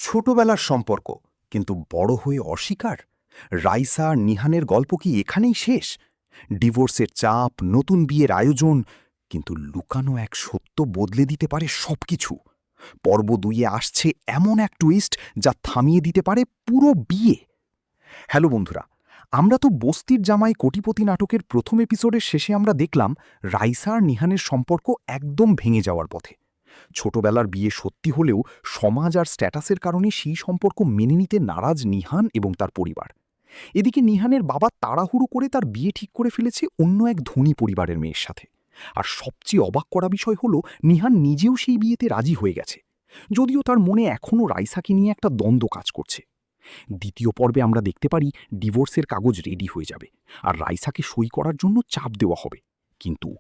ছোটবেলার সম্পর্ক কিন্তু বড় হয়ে অস্বীকার। রাইসা আর নিহানের গল্প কি এখানেই শেষ? ডিভোর্সের চাপ, নতুন বিয়ের আয়োজন, কিন্তু লুকানো এক সত্য বদলে দিতে পারে সবকিছু। পর্ব ২-এ আসছে এমন এক টুইস্ট যা থামিয়ে দিতে পারে পুরো বিয়ে। হ্যালো বন্ধুরা, আমরা তো বস্তির জামাই কোটিপতি নাটকের প্রথম এপিসোডের শেষে আমরা দেখলাম রাইসা আর নিহানের সম্পর্ক একদম ভেঙে যাওয়ার পথে। ছোটবেলার বিয়ে সত্যি হলেও সমাজ আর স্ট্যাটাসের কারণে সেই সম্পর্ক মেনে নিতে নারাজ নিহান এবং তার পরিবার। এদিকে নিহানের বাবা তাড়াহুড়ো করে তার বিয়ে ঠিক করে ফেলেছে অন্য এক ধনী পরিবারের মেয়ের সাথে। আর সবচেয়ে অবাক করা বিষয় হলো নিহান নিজেও সেই বিয়েতে রাজি হয়ে গেছে, যদিও তার মনে এখনও রাইসাকে নিয়ে একটা দ্বন্দ্ব কাজ করছে। দ্বিতীয় পর্বে আমরা দেখতে পারি ডিভোর্সের কাগজ রেডি হয়ে যাবে আর রাইসাকে সই করার জন্য চাপ দেওয়া হবে। কিন্তু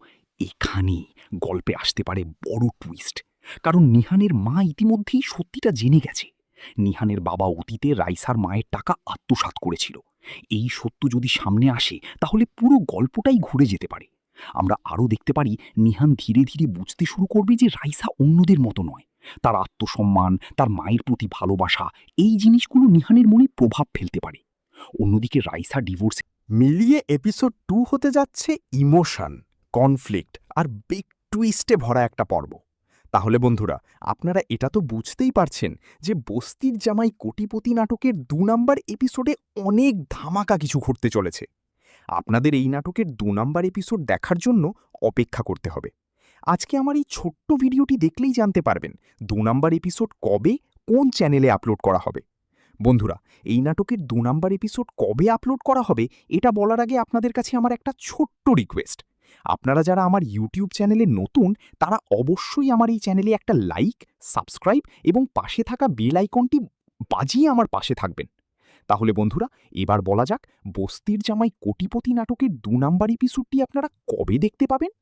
এখানেই গল্পে আসতে পারে বড় টুইস্ট, কারণ নিহানের মা ইতিমধ্যেই সত্যিটা জেনে গেছে। নিহানের বাবা অতীতে রাইসার মায়ের টাকা আত্মসাৎ করেছিল। এই সত্য যদি সামনে আসে তাহলে পুরো গল্পটাই ঘুরে যেতে পারে। আমরা আরও দেখতে পারি নিহান ধীরে ধীরে বুঝতে শুরু করবে যে রাইসা অন্যদের মতো নয়। তার আত্মসম্মান, তার মায়ের প্রতি ভালোবাসা, এই জিনিসগুলো নিহানের মনে প্রভাব ফেলতে পারে। অন্যদিকে রাইসা ডিভোর্স মিলিয়ে এপিসোড 2 হতে যাচ্ছে ইমোশন, কনফ্লিক্ট আর বিগ টুইস্টে ভরা একটা পর্ব। তাহলে বন্ধুরা, আপনারা এটা তো বুঝতেই পারছেন যে বস্তির জামাই কোটিপতি নাটকের ২ নাম্বার এপিসোডে অনেক ধামাকা কিছু ঘটতে চলেছে। আপনাদের এই নাটকের ২ নাম্বার এপিসোড দেখার জন্য অপেক্ষা করতে হবে। আজকে আমার এই ছোট্ট ভিডিওটি দেখলেই জানতে পারবেন ২ নাম্বার এপিসোড কবে, কোন চ্যানেলে আপলোড করা হবে। বন্ধুরা, এই নাটকের ২ নাম্বার এপিসোড কবে আপলোড করা হবে এটা বলার আগে আপনাদের কাছে আমার একটা ছোট্ট রিকোয়েস্ট। আপনারা যারা আমার ইউটিউব চ্যানেলে নতুন, তারা অবশ্যই আমার এই চ্যানেলে একটা লাইক, সাবস্ক্রাইব এবং পাশে থাকা বেল আইকনটি বাজিয়ে আমার পাশে থাকবেন। তাহলে বন্ধুরা, এবার বলা যাক বস্তির জামাই কোটিপতি নাটকের ২ নাম্বার এপিসোডটি আপনারা কবে দেখতে পাবেন।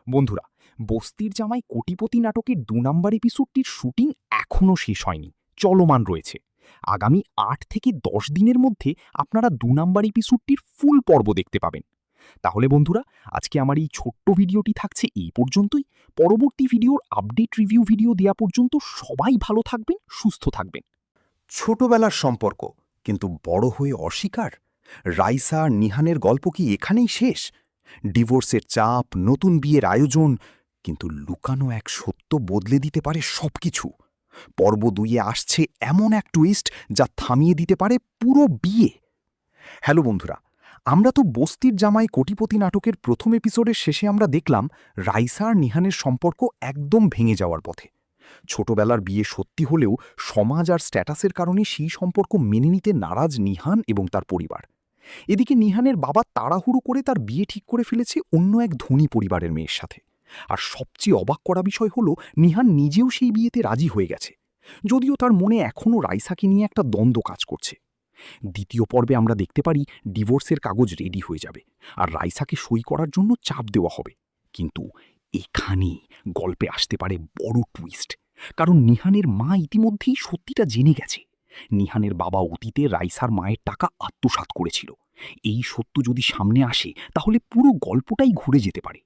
বন্ধুরা, বস্তির জামাই কোটিপতি নাটকের ২ নাম্বার এপিসোডটির শুটিং এখনও শেষ হয়নি, চলমান রয়েছে। আগামী ৮ থেকে ১০ দিনের মধ্যে আপনারা ২ নাম্বার এপিসোডটির ফুল পর্ব দেখতে পাবেন। তাহলে বন্ধুরা, আজকে আমার এই ছোট্ট ভিডিওটি থাকছে এই পর্যন্তই। পরবর্তী ভিডিওর আপডেট রিভিউ ভিডিও দেওয়া পর্যন্ত সবাই ভালো থাকবেন, সুস্থ থাকবেন। ছোটবেলার সম্পর্ক কিন্তু বড় হয়ে অস্বীকার। রাইসা আর নিহানের গল্প কি এখানেই শেষ? ডিভোর্সের চাপ, নতুন বিয়ের আয়োজন, কিন্তু লুকানো এক সত্য বদলে দিতে পারে সবকিছু। পর্ব ২-এ আসছে এমন এক টুইস্ট যা থামিয়ে দিতে পারে পুরো বিয়ে। হ্যালো বন্ধুরা, আমরা তো বস্তির জামাই কোটিপতি নাটকের প্রথম এপিসোডের শেষে আমরা দেখলাম রাইসা আর নিহানের সম্পর্ক একদম ভেঙে যাওয়ার পথে। ছোটবেলার বিয়ে সত্যি হলেও সমাজ আর স্ট্যাটাসের কারণে সেই সম্পর্ক মেনে নিতে নারাজ নিহান এবং তার পরিবার। এদিকে নিহানের বাবা তাড়াহুড়ো করে তার বিয়ে ঠিক করে ফেলেছে অন্য এক ধনী পরিবারের মেয়ের সাথে। আর সবচেয়ে অবাক করা বিষয় হলো নিহান নিজেও সেই বিয়েতে রাজি হয়ে গেছে, যদিও তার মনে এখনও রাইসাকে নিয়ে একটা দ্বন্দ্ব কাজ করছে। দ্বিতীয় পর্বে আমরা দেখতে পারি ডিভোর্সের কাগজ রেডি হয়ে যাবে আর রাইসাকে সই করার জন্য চাপ দেওয়া হবে। কিন্তু এখানেই গল্পে আসতে পারে বড় টুইস্ট, কারণ নিহানের মা ইতিমধ্যেই সত্যিটা জেনে গেছে। নিহানের বাবা অতীতে রাইসার মায়ের টাকা আত্মসাৎ করেছিল। এই সত্য যদি সামনে আসে তাহলে পুরো গল্পটাই ঘুরে যেতে পারে।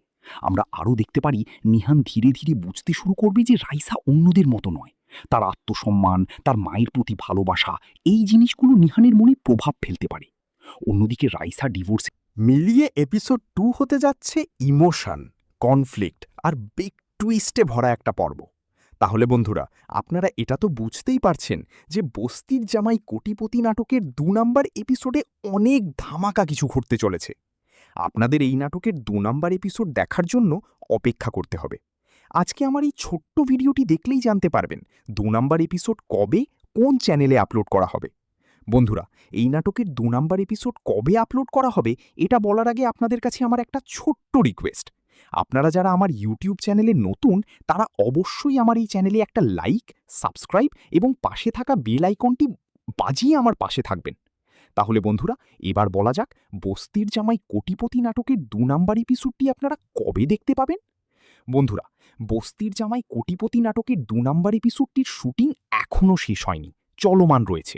আমরা আরও দেখতে পারি নিহান ধীরে ধীরে বুঝতে শুরু করবে যে রাইসা অন্যদের মতো নয়। তার আত্মসম্মান, তার মায়ের প্রতি ভালোবাসা, এই জিনিসগুলো নিহানের মনে প্রভাব ফেলতে পারে। অন্যদিকে রাইসা ডিভোর্স মিলিয়ে এপিসোড 2 হতে যাচ্ছে ইমোশন, কনফ্লিক্ট আর বিগ টুইস্টে ভরা একটা পর্ব। তাহলে বন্ধুরা, আপনারা এটা তো বুঝতেই পারছেন যে বস্তির জামাই কোটিপতি নাটকের ২ নাম্বার এপিসোডে অনেক ধামাকা কিছু ঘটতে চলেছে। আপনাদের এই নাটকের ২ নাম্বার এপিসোড দেখার জন্য অপেক্ষা করতে হবে। আজকে আমার এই ছোট্ট ভিডিওটি দেখলেই জানতে পারবেন ২ নাম্বার এপিসোড কবে, কোন চ্যানেলে আপলোড করা হবে। বন্ধুরা, এই নাটকের ২ নাম্বার এপিসোড কবে আপলোড করা হবে এটা বলার আগে আপনাদের কাছে আমার একটা ছোট্ট রিকোয়েস্ট। আপনারা যারা আমার ইউটিউব চ্যানেলে নতুন, তারা অবশ্যই আমার এই চ্যানেলে একটা লাইক, সাবস্ক্রাইব এবং পাশে থাকা বেল আইকনটি বাজিয়ে আমার পাশে থাকবেন। তাহলে বন্ধুরা, এবার বলা যাক বস্তির জামাই কোটিপতি নাটকের ২ নাম্বার এপিসোডটি আপনারা কবে দেখতে পাবেন। বন্ধুরা, বস্তির জামাই কোটিপতি নাটকের ২ নাম্বার এপিসোডটির শুটিং এখনও শেষ হয়নি, চলমান রয়েছে।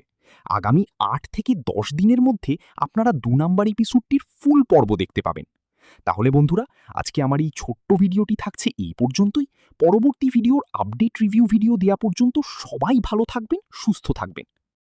আগামী ৮ থেকে ১০ দিনের মধ্যে আপনারা ২ নাম্বার এপিসোডটির ফুল পর্ব দেখতে পাবেন। তাহলে বন্ধুরা, আজকে আমার এই ছোট্ট ভিডিওটি থাকছে এই পর্যন্তই। পরবর্তী ভিডিওর আপডেট রিভিউ ভিডিও দেওয়া পর্যন্ত সবাই ভালো থাকবেন, সুস্থ থাকবেন।